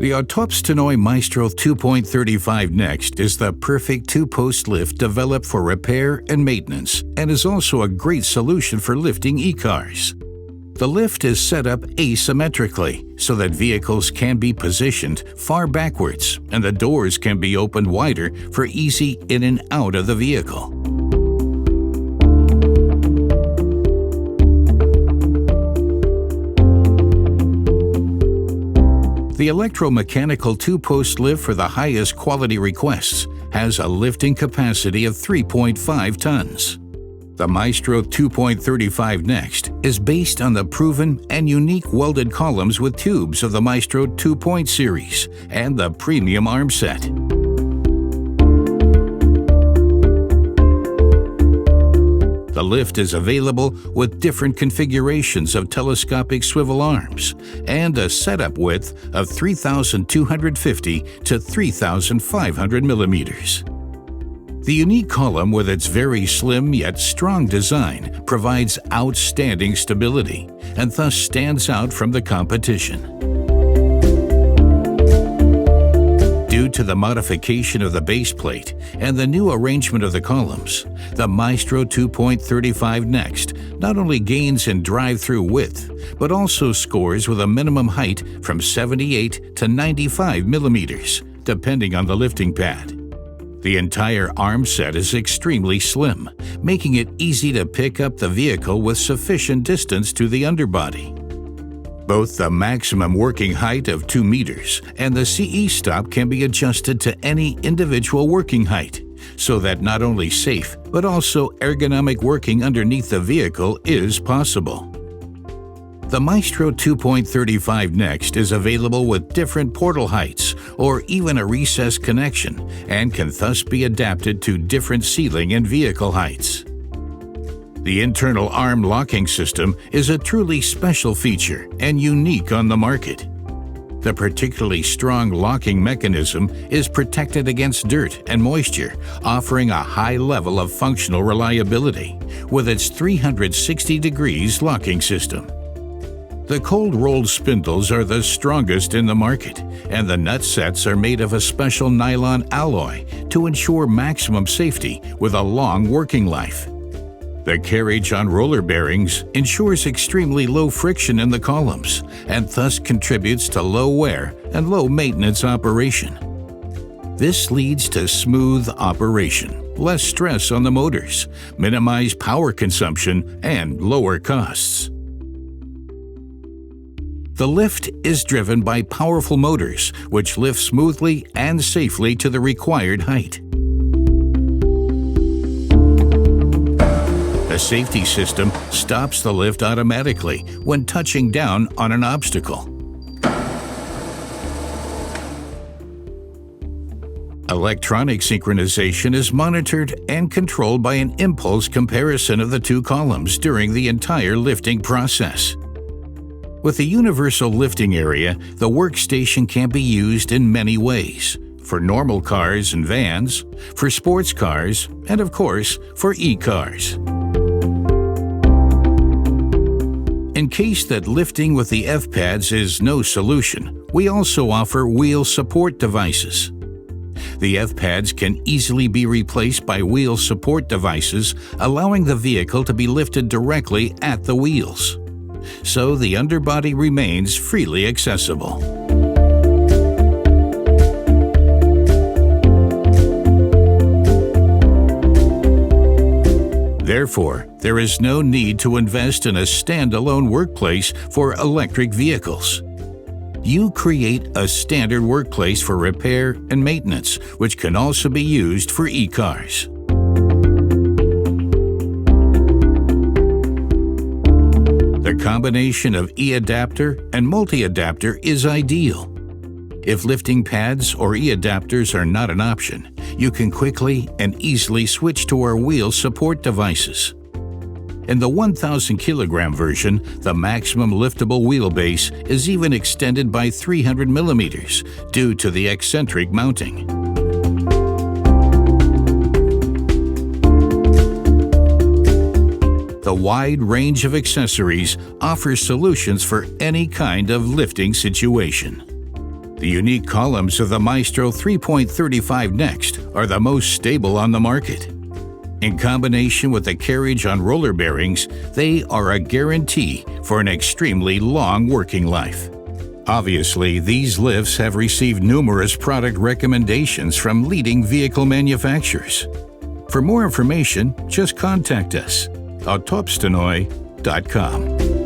The AUTOPSTENHOJ Maestro 2.35 NxT is the perfect two-post lift developed for repair and maintenance and is also a great solution for lifting e-cars. The lift is set up asymmetrically so that vehicles can be positioned far backwards and the doors can be opened wider for easy in and out of the vehicle. The electro-mechanical two-post lift for the highest quality requests has a lifting capacity of 3.5 tons. The Maestro 2.35 NxT is based on the proven and unique welded columns with tubes of the Maestro 2. Series and the premium arm set. The lift is available with different configurations of telescopic swivel arms and a setup width of 3,250 to 3,500 millimeters. The unique column with its very slim yet strong design provides outstanding stability and thus stands out from the competition. Due to the modification of the base plate and the new arrangement of the columns, the Maestro 2.35 NxT not only gains in drive-through width, but also scores with a minimum height from 78 to 95 millimeters, depending on the lifting pad. The entire arm set is extremely slim, making it easy to pick up the vehicle with sufficient distance to the underbody. Both the maximum working height of 2 meters and the CE stop can be adjusted to any individual working height, so that not only safe but also ergonomic working underneath the vehicle is possible. The Maestro 2.35 NxT is available with different portal heights or even a recessed connection and can thus be adapted to different ceiling and vehicle heights. The internal arm locking system is a truly special feature and unique on the market. The particularly strong locking mechanism is protected against dirt and moisture, offering a high level of functional reliability with its 360 degrees locking system. The cold-rolled spindles are the strongest in the market, and the nut sets are made of a special nylon alloy to ensure maximum safety with a long working life. The carriage on roller bearings ensures extremely low friction in the columns and thus contributes to low wear and low maintenance operation. This leads to smooth operation, less stress on the motors, minimized power consumption, and lower costs. The lift is driven by powerful motors, which lift smoothly and safely to the required height. The safety system stops the lift automatically when touching down on an obstacle. Electronic synchronization is monitored and controlled by an impulse comparison of the two columns during the entire lifting process. With the universal lifting area, the workstation can be used in many ways: for normal cars and vans, for sports cars, and of course, for e-cars. In case that lifting with the F-pads is no solution, we also offer wheel support devices. The F-pads can easily be replaced by wheel support devices, allowing the vehicle to be lifted directly at the wheels, so the underbody remains freely accessible. Therefore, there is no need to invest in a standalone workplace for electric vehicles. You create a standard workplace for repair and maintenance, which can also be used for e-cars. The combination of e-adapter and multi-adapter is ideal. If lifting pads or e-adapters are not an option, you can quickly and easily switch to our wheel support devices. In the 1,000 kilogram version, the maximum liftable wheelbase is even extended by 300 millimeters due to the eccentric mounting. The wide range of accessories offers solutions for any kind of lifting situation. The unique columns of the Maestro 3.35 NxT are the most stable on the market. In combination with the carriage on roller bearings, they are a guarantee for an extremely long working life. Obviously, these lifts have received numerous product recommendations from leading vehicle manufacturers. For more information, just contact us. AUTOPSTENHOJ.com